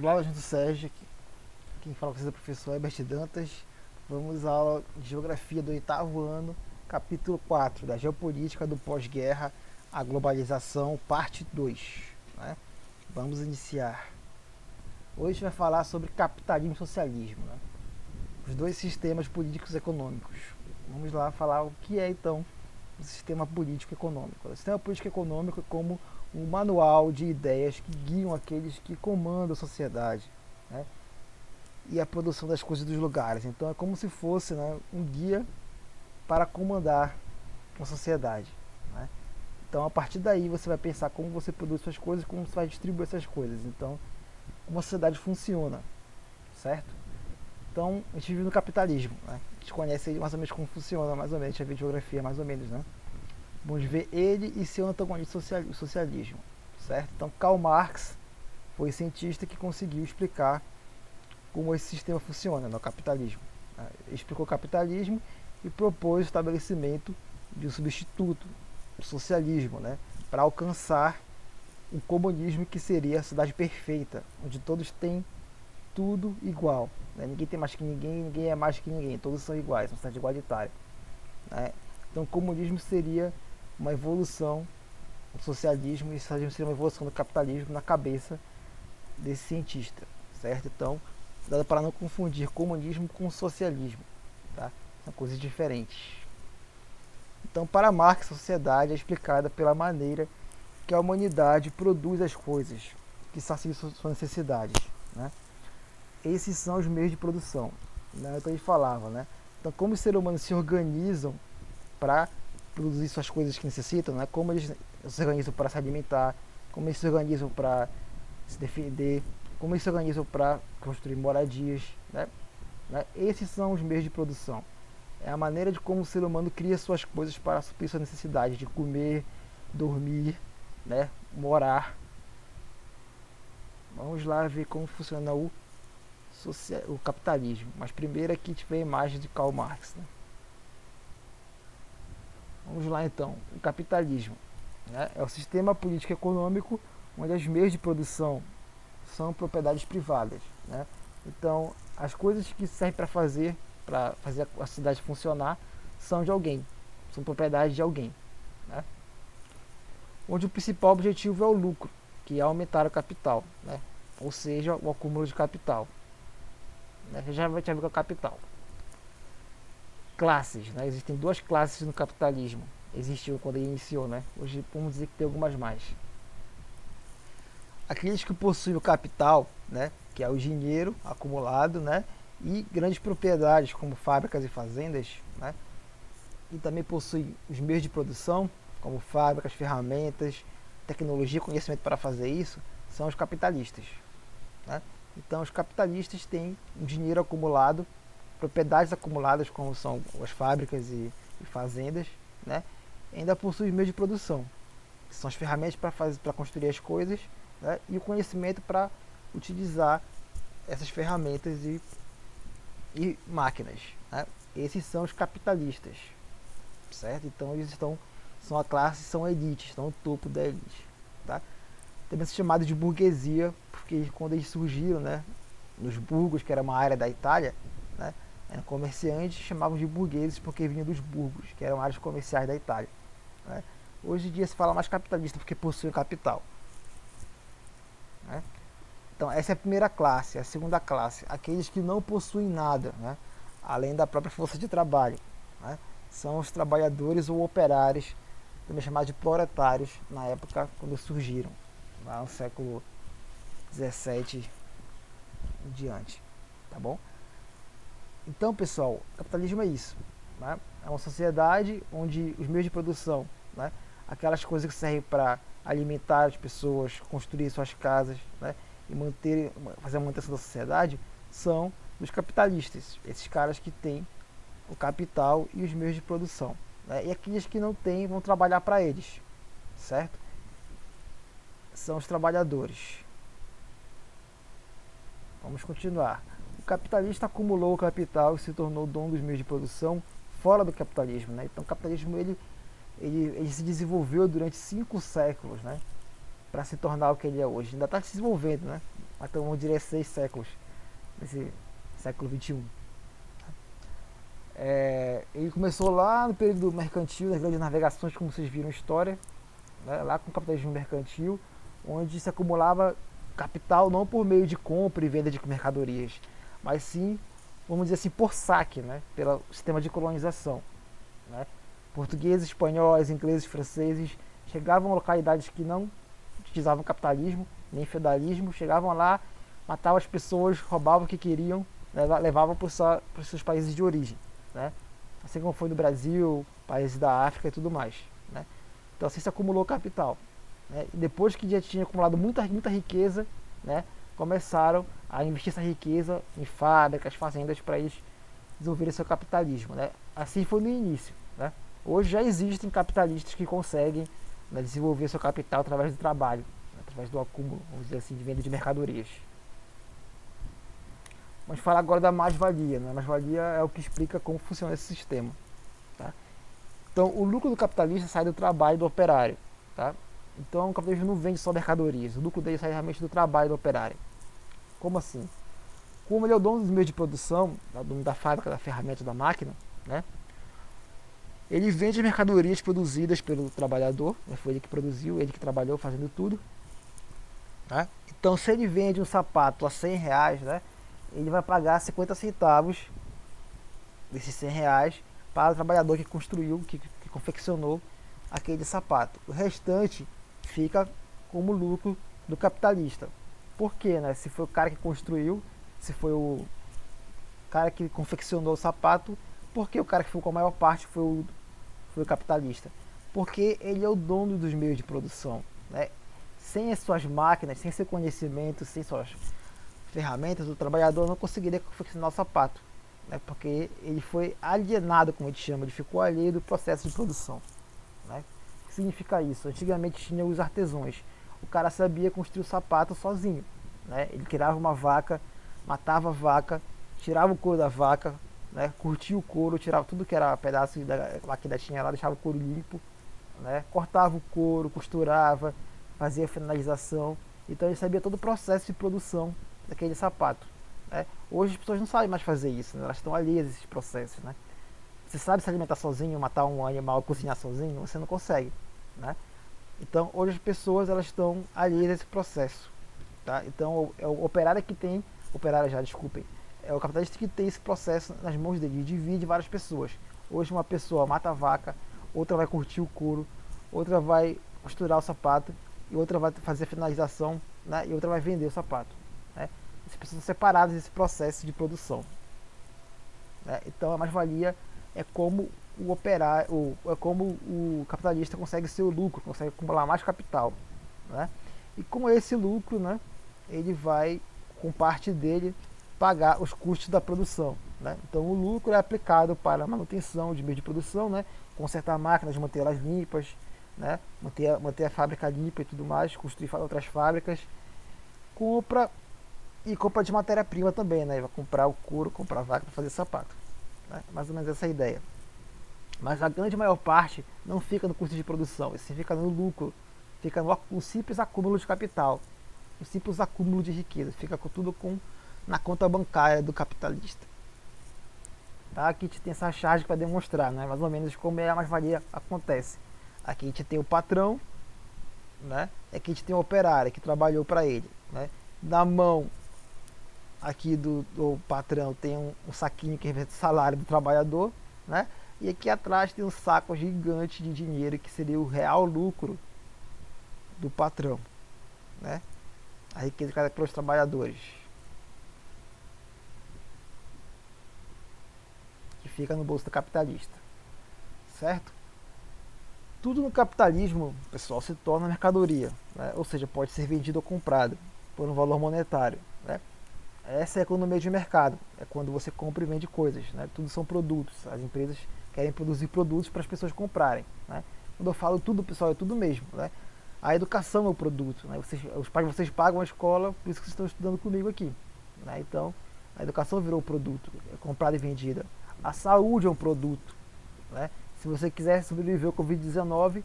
Olá, gente do Sérgio. Quem fala com vocês é o professor Herbert Dantas. Vamos à aula de Geografia do oitavo ano, capítulo 4 da Geopolítica do Pós-Guerra, a Globalização, parte 2. Né? Vamos iniciar. Hoje a gente vai falar sobre capitalismo e socialismo, né? Os dois sistemas políticos e econômicos. Vamos lá falar o que é, então, o sistema político econômico. O sistema político econômico é como um manual de ideias que guiam aqueles que comandam a sociedade, né? E a produção das coisas dos lugares. Então é como se fosse, né, um guia para comandar uma sociedade, né? Então a partir daí você vai pensar como você produz suas coisas, como você vai distribuir essas coisas. Então, como a sociedade funciona, certo? Então a gente vive no capitalismo, né? A gente conhece mais ou menos como funciona, mais ou menos, a gente já viu geografia mais ou menos, né? Vamos ver ele e seu antagonista, o socialismo, certo? Então Karl Marx foi o cientista que conseguiu explicar como esse sistema funciona no capitalismo. Ele explicou o capitalismo e propôs o estabelecimento de um substituto, o socialismo, né, para alcançar o comunismo, que seria a cidade perfeita, onde todos têm tudo igual, né? Ninguém tem mais que ninguém, ninguém é mais que ninguém, todos são iguais, uma cidade igualitária, né? Então o comunismo seria uma evolução do socialismo, e o socialismo seria uma evolução do capitalismo na cabeça desse cientista, certo? Então, dá para não confundir comunismo com socialismo, tá? São coisas diferentes. Então, para Marx, a sociedade é explicada pela maneira que a humanidade produz as coisas que saciam suas necessidades, né? Esses são os meios de produção, né? Então ele falava, né? Então, como os seres humanos se organizam para produzir suas coisas que necessitam, né? Como eles se organizam para se alimentar, como eles se organizam para se defender, como eles se organizam para construir moradias, né? Esses são os meios de produção. É a maneira de como o ser humano cria suas coisas para suprir suas necessidades de comer, dormir, né? Morar. Vamos lá ver como funciona o capitalismo. Mas primeiro aqui tive a imagem de Karl Marx, né? Vamos lá então. O capitalismo, né, é o sistema político econômico onde os meios de produção são propriedades privadas, né? Então, as coisas que servem para fazer a cidade funcionar são de alguém, são propriedade de alguém, né? Onde o principal objetivo é o lucro, que é aumentar o capital, né? Ou seja, o acúmulo de capital, né? Você já vai ter o capital. Classes, né? Existem duas classes no capitalismo. Existiu quando ele iniciou, né? Hoje vamos dizer que tem algumas mais. Aqueles que possuem o capital, né, que é o dinheiro acumulado, né, e grandes propriedades como fábricas e fazendas, né, e também possuem os meios de produção, como fábricas, ferramentas, tecnologia, conhecimento para fazer isso, são os capitalistas, né? Então os capitalistas têm um dinheiro acumulado, propriedades acumuladas como são as fábricas e fazendas, né, e ainda possuem os meios de produção, que são as ferramentas para construir as coisas, né, e o conhecimento para utilizar essas ferramentas e máquinas, né? Esses são os capitalistas, certo? Então eles são a classe, são a elite, estão no topo da elite, tá? Também são chamados de burguesia, porque quando eles surgiram, né, nos burgos, que era uma área da Itália, né, eram comerciantes, chamavam de burgueses porque vinham dos burgos, que eram áreas comerciais da Itália, né? Hoje em dia se fala mais capitalista porque possuem capital, né? Então essa é a primeira classe. A segunda classe, aqueles que não possuem nada, né, além da própria força de trabalho, né, são os trabalhadores ou operários, também chamados de proletários, na época quando surgiram, lá no século 17 em diante, tá bom? Então, pessoal, o capitalismo é isso, né? É uma sociedade onde os meios de produção, né, aquelas coisas que servem para alimentar as pessoas, construir suas casas, né, e fazer a manutenção da sociedade, são dos capitalistas, esses caras que têm o capital e os meios de produção, né? E aqueles que não têm vão trabalhar para eles, certo? São os trabalhadores. Vamos continuar. O capitalista acumulou o capital e se tornou dono dos meios de produção fora do capitalismo, né? Então o capitalismo ele se desenvolveu durante 5 séculos, né, para se tornar o que ele é hoje. Ainda está se desenvolvendo, né? Então vamos dizer 6 séculos, nesse século XXI. Ele começou lá no período mercantil, das grandes navegações, como vocês viram na história, né, lá com o capitalismo mercantil, onde se acumulava capital não por meio de compra e venda de mercadorias, mas sim, vamos dizer assim, por saque, né, pelo sistema de colonização. Né. Portugueses, espanhóis, ingleses, franceses chegavam a localidades que não utilizavam capitalismo, nem feudalismo, chegavam lá, matavam as pessoas, roubavam o que queriam, levavam para os seus países de origem. Né. Assim como foi no Brasil, países da África e tudo mais. Né. Então assim se acumulou capital. Né. E depois que já tinha acumulado muita riqueza, né, começaram a investir essa riqueza em fábricas, fazendas, para eles desenvolverem seu capitalismo. Né. Assim foi no início. Né. Hoje já existem capitalistas que conseguem, né, desenvolver seu capital através do trabalho, né, através do acúmulo, vamos dizer assim, de venda de mercadorias. Vamos falar agora da mais-valia. Né. A mais-valia é o que explica como funciona esse sistema. Tá. Então, o lucro do capitalista sai do trabalho do operário. Tá? Então, o capitalismo não vende só mercadorias. O lucro dele sai realmente do trabalho do operário. Como assim? Como ele é o dono dos meios de produção, o dono da fábrica, da ferramenta, da máquina, né? Ele vende mercadorias produzidas pelo trabalhador. Né? Foi ele que produziu, ele que trabalhou fazendo tudo. Né? Então, se ele vende um sapato a R$ 100, né, ele vai pagar 50 centavos desses R$ 100 para o trabalhador que construiu, que confeccionou aquele sapato. O restante fica como lucro do capitalista. Por quê? Né? Se foi o cara que construiu, se foi o cara que confeccionou o sapato, por que o cara que ficou com a maior parte foi o capitalista? Porque ele é o dono dos meios de produção. Né? Sem as suas máquinas, sem seu conhecimento, sem suas ferramentas, o trabalhador não conseguiria confeccionar o sapato. Né? Porque ele foi alienado, como a gente chama, ele ficou alheio do processo de produção. Né? O que significa isso? Antigamente tinha os artesãos. O cara sabia construir o sapato sozinho. Né? Ele criava uma vaca, matava a vaca, tirava o couro da vaca, né? Curtia o couro, tirava tudo que era pedaço da máquina tinha lá, deixava o couro limpo, né? Cortava o couro, costurava, fazia a finalização. Então ele sabia todo o processo de produção daquele sapato. Né? Hoje as pessoas não sabem mais fazer isso, né? Elas estão alheias a esses processos. Né? Você sabe se alimentar sozinho, matar um animal, cozinhar sozinho? Você não consegue. Né? Então hoje as pessoas elas estão alheias a esse processo. Tá? Então é o operário que tem, operária já, desculpem, é o capitalista que tem esse processo nas mãos dele, divide várias pessoas. Hoje uma pessoa mata a vaca, outra vai curtir o couro, outra vai costurar o sapato, e outra vai fazer a finalização, né? E outra vai vender o sapato. Né? As pessoas são separadas desse processo de produção. Né? Então a mais-valia é como o operário, é como o capitalista consegue seu lucro, consegue acumular mais capital. Né? E com esse lucro, né, ele vai, com parte dele, pagar os custos da produção. Né? Então o lucro é aplicado para a manutenção de meios de produção, né? Consertar máquinas, mantê-las limpas, né? manter a fábrica limpa e tudo mais, construir outras fábricas, compra de matéria-prima também, né? Vai comprar o couro, comprar a vaca para fazer sapato. Né? Mais ou menos essa é a ideia. Mas a grande maior parte não fica no custo de produção, isso fica no lucro, fica no simples acúmulo de capital, no simples acúmulo de riqueza, fica tudo na conta bancária do capitalista. Tá? Aqui a gente tem essa charge para demonstrar, né? Mais ou menos como a mais-valia acontece. Aqui a gente tem o patrão, né? Aqui a gente tem o operário que trabalhou para ele. Né? Na mão aqui do patrão tem um saquinho que representa o salário do trabalhador, né? E aqui atrás tem um saco gigante de dinheiro que seria o real lucro do patrão, né? A riqueza criada pelos trabalhadores, que fica no bolso do capitalista, certo? Tudo no capitalismo, pessoal, se torna mercadoria, né? Ou seja, pode ser vendido ou comprado por um valor monetário, né? Essa é a economia de mercado, é quando você compra e vende coisas, né? Tudo são produtos, as empresas querem produzir produtos para as pessoas comprarem, né? Quando eu falo tudo, pessoal, é tudo mesmo, né? A educação é o produto, né? Os pais de vocês pagam a escola, por isso que vocês estão estudando comigo aqui, né? Então, a educação virou o produto, é comprada e vendida. A saúde é um produto, né? Se você quiser sobreviver ao Covid-19,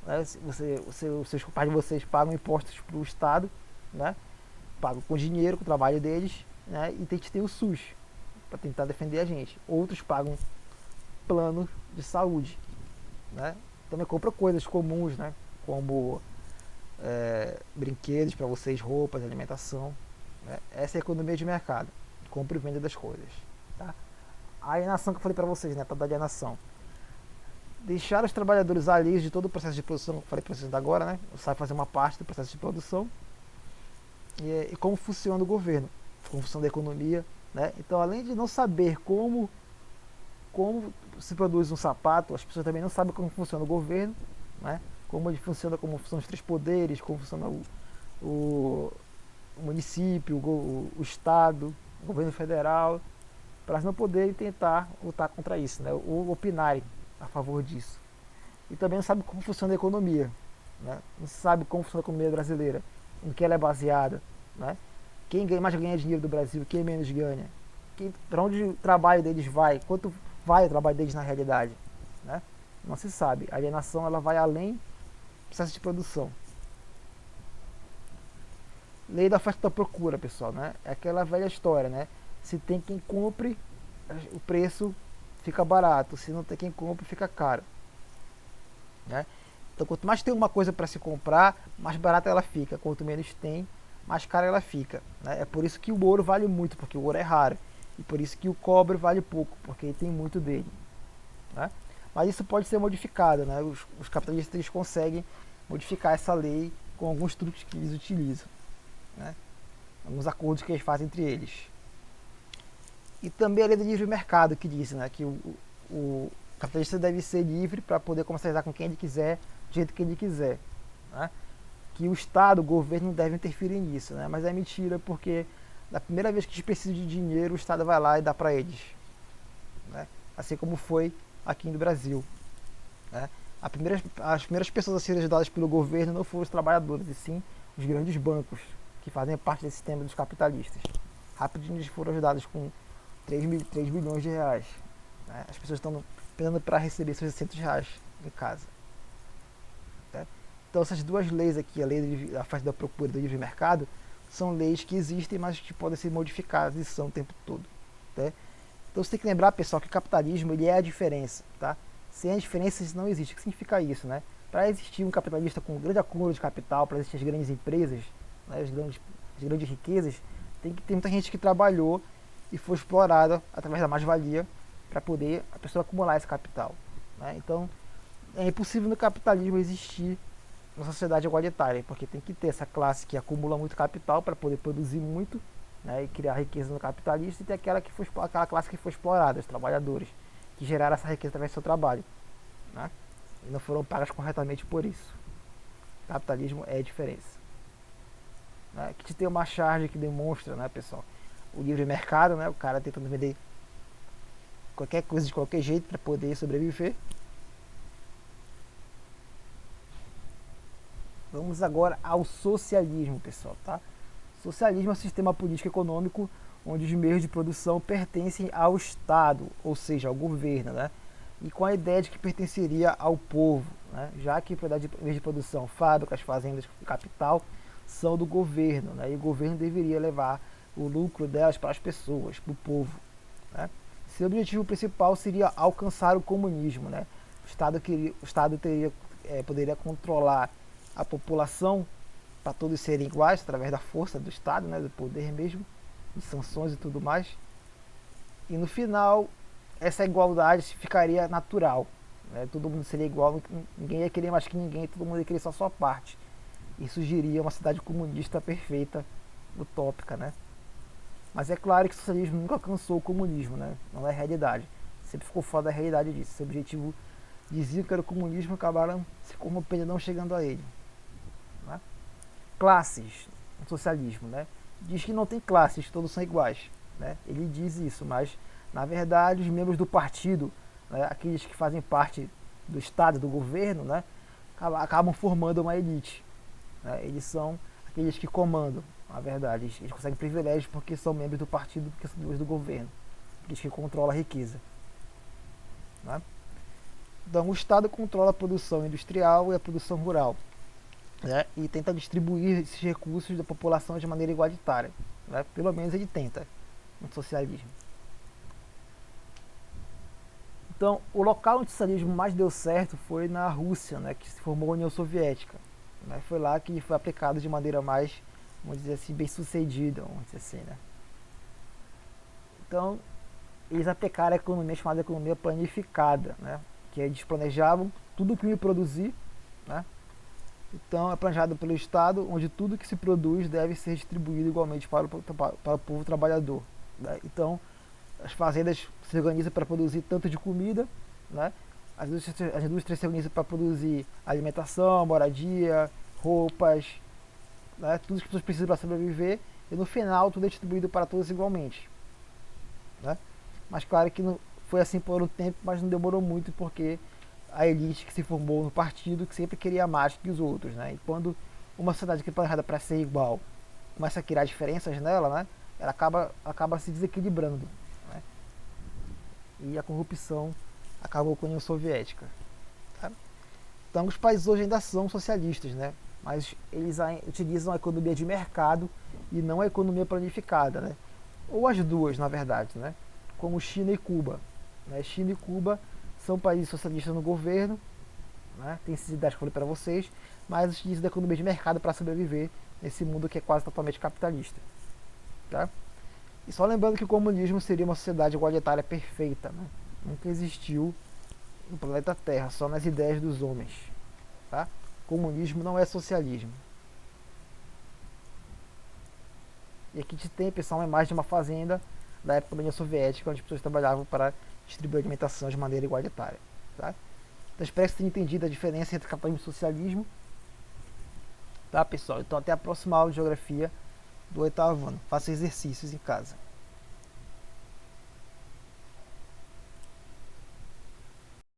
né? Os pais de vocês pagam impostos para o Estado, né? pagam com dinheiro, com o trabalho deles, né? E tem o SUS para tentar defender a gente. Outros pagam plano de saúde, né? Também compra coisas comuns, né? Como brinquedos para vocês, roupas, alimentação, né? Essa é a economia de mercado, compra e venda das coisas, tá? A alienação que eu falei para vocês, né? Tá da alienação. Deixar os trabalhadores alheios de todo o processo de produção, que eu falei para vocês agora, né? Sabe fazer uma parte do processo de produção e como funciona o governo, como funciona a economia, né? Então, além de não saber como se produz um sapato, as pessoas também não sabem como funciona o governo, né? Como funcionam os três poderes, como funciona o município, o estado, o governo federal, para elas não poderem tentar lutar contra isso, né? Ou opinarem a favor disso. E também não sabe como funciona a economia, né? Não sabe como funciona a economia brasileira, em que ela é baseada, né? Quem mais ganha dinheiro do Brasil, quem menos ganha, para onde o trabalho deles vai, quanto vai o trabalho deles na realidade, né? Não se sabe. A alienação ela vai além do processo de produção. Lei da oferta e da procura, pessoal, né? É aquela velha história, né? Se tem quem compre, o preço fica barato. Se não tem quem compre, fica caro, né? Então, quanto mais tem uma coisa para se comprar, mais barata ela fica. Quanto menos tem, mais cara ela fica, né? É por isso que o ouro vale muito, porque o ouro é raro. E por isso que o cobre vale pouco, porque tem muito dele, né? Mas isso pode ser modificado, né? Os capitalistas eles conseguem modificar essa lei com alguns truques que eles utilizam, né? Alguns acordos que eles fazem entre eles. E também a lei do livre mercado que diz, né, que o capitalista deve ser livre para poder comercializar com quem ele quiser, do jeito que ele quiser, né? Que o Estado, o governo não deve interferir nisso, né? Mas é mentira, porque da primeira vez que eles precisam de dinheiro, o Estado vai lá e dá para eles, né? Assim como foi aqui no Brasil, né? As primeiras pessoas a serem ajudadas pelo governo não foram os trabalhadores, e sim os grandes bancos, que fazem parte desse sistema dos capitalistas. Rapidinho eles foram ajudados com 3 bilhões de reais, né? As pessoas estão esperando para receber seus 600 reais em casa, né? Então essas duas leis aqui, a lei da oferta da procura e do livre mercado, são leis que existem, mas que podem ser modificadas e são o tempo todo, né? Então você tem que lembrar, pessoal, que o capitalismo ele é a diferença, tá? Sem a diferença isso não existe. O que significa isso, né? Para existir um capitalista com um grande acúmulo de capital, para existir as grandes empresas, né, as grandes riquezas, tem que ter muita gente que trabalhou e foi explorada através da mais-valia para poder a pessoa acumular esse capital, né? Então é impossível no capitalismo existir uma sociedade igualitária, porque tem que ter essa classe que acumula muito capital para poder produzir muito, né, e criar riqueza no capitalista, e ter aquela classe que foi explorada, os trabalhadores, que geraram essa riqueza através do seu trabalho, né, e não foram pagas corretamente por isso. O capitalismo é a diferença, né? Que tem uma charge que demonstra, né, pessoal, o livre mercado, né, o cara tentando vender qualquer coisa de qualquer jeito para poder sobreviver. Vamos agora ao socialismo, pessoal, tá? Socialismo é um sistema político econômico onde os meios de produção pertencem ao Estado, ou seja, ao governo, né? E com a ideia de que pertenceria ao povo, né? Já que propriedade de meios de produção, fábricas, fazendas e capital são do governo, né? E o governo deveria levar o lucro delas para as pessoas, para o povo, né? Seu objetivo principal seria alcançar o comunismo, né? O Estado poderia controlar a população para todos serem iguais através da força do Estado, né, do poder mesmo, de sanções e tudo mais. E no final essa igualdade ficaria natural, né? Todo mundo seria igual, ninguém ia querer mais que ninguém, todo mundo ia querer só a sua parte. E surgiria uma cidade comunista perfeita, utópica, né? Mas é claro que o socialismo nunca alcançou o comunismo, né? Não é realidade. Sempre ficou fora da realidade disso. Seu objetivo dizia que era o comunismo, acabaram se corrompendo, não chegando a ele, né? Classes no socialismo, né? Diz que não tem classes, todos são iguais, né? Ele diz isso, mas na verdade os membros do partido, né, aqueles que fazem parte do Estado, do governo, né, acabam formando uma elite, né? Eles são aqueles que comandam, na verdade, eles conseguem privilégios porque são membros do partido, porque são membros do governo, aqueles que controlam a riqueza, né? Então o Estado controla a produção industrial e a produção rural. né, e tenta distribuir esses recursos da população de maneira igualitária. Né? Pelo menos ele tenta no socialismo. Então, o local onde o socialismo mais deu certo foi na Rússia, né, que se formou a União Soviética. Né? Foi lá que foi aplicado de maneira mais, vamos dizer assim, bem sucedida, vamos dizer assim, né? Então, eles aplicaram a economia chamada economia planificada, né? Que eles planejavam tudo que ia produzir, né? Então, é planejado pelo Estado, onde tudo que se produz deve ser distribuído igualmente para o povo trabalhador. Né? Então, as fazendas se organizam para produzir tanto de comida, né? As indústrias se organizam para produzir alimentação, moradia, roupas, né? Tudo que as pessoas precisam para sobreviver, e no final tudo é distribuído para todos igualmente. Né? Mas claro que não foi assim por um tempo, mas não demorou muito porque a elite que se formou no partido que sempre queria mais que os outros, né? E quando uma sociedade que é planejada para ser igual começa a criar diferenças nela, né? Ela acaba se desequilibrando, né? E a corrupção acabou com a União Soviética. Tá? Então os países hoje ainda são socialistas, né? Mas eles utilizam a economia de mercado e não a economia planificada, né? Ou as duas, na verdade, né? Como China e Cuba. Né? China e Cuba são países socialistas no governo, né? Tem esses ideias que eu falei para vocês, mas utilizam da economia de mercado para sobreviver nesse mundo que é quase totalmente capitalista. Tá? E só lembrando que o comunismo seria uma sociedade igualitária perfeita, né? Nunca existiu no planeta Terra, só nas ideias dos homens. Tá? Comunismo não é socialismo. E aqui a gente tem, pessoal, uma imagem de uma fazenda da época da União Soviética, onde as pessoas trabalhavam para distribuir alimentação de maneira igualitária. Tá? Então espero que vocês tenham entendido a diferença entre capitalismo e socialismo. Tá, pessoal? Então até a próxima aula de geografia do 8º ano. Faça exercícios em casa.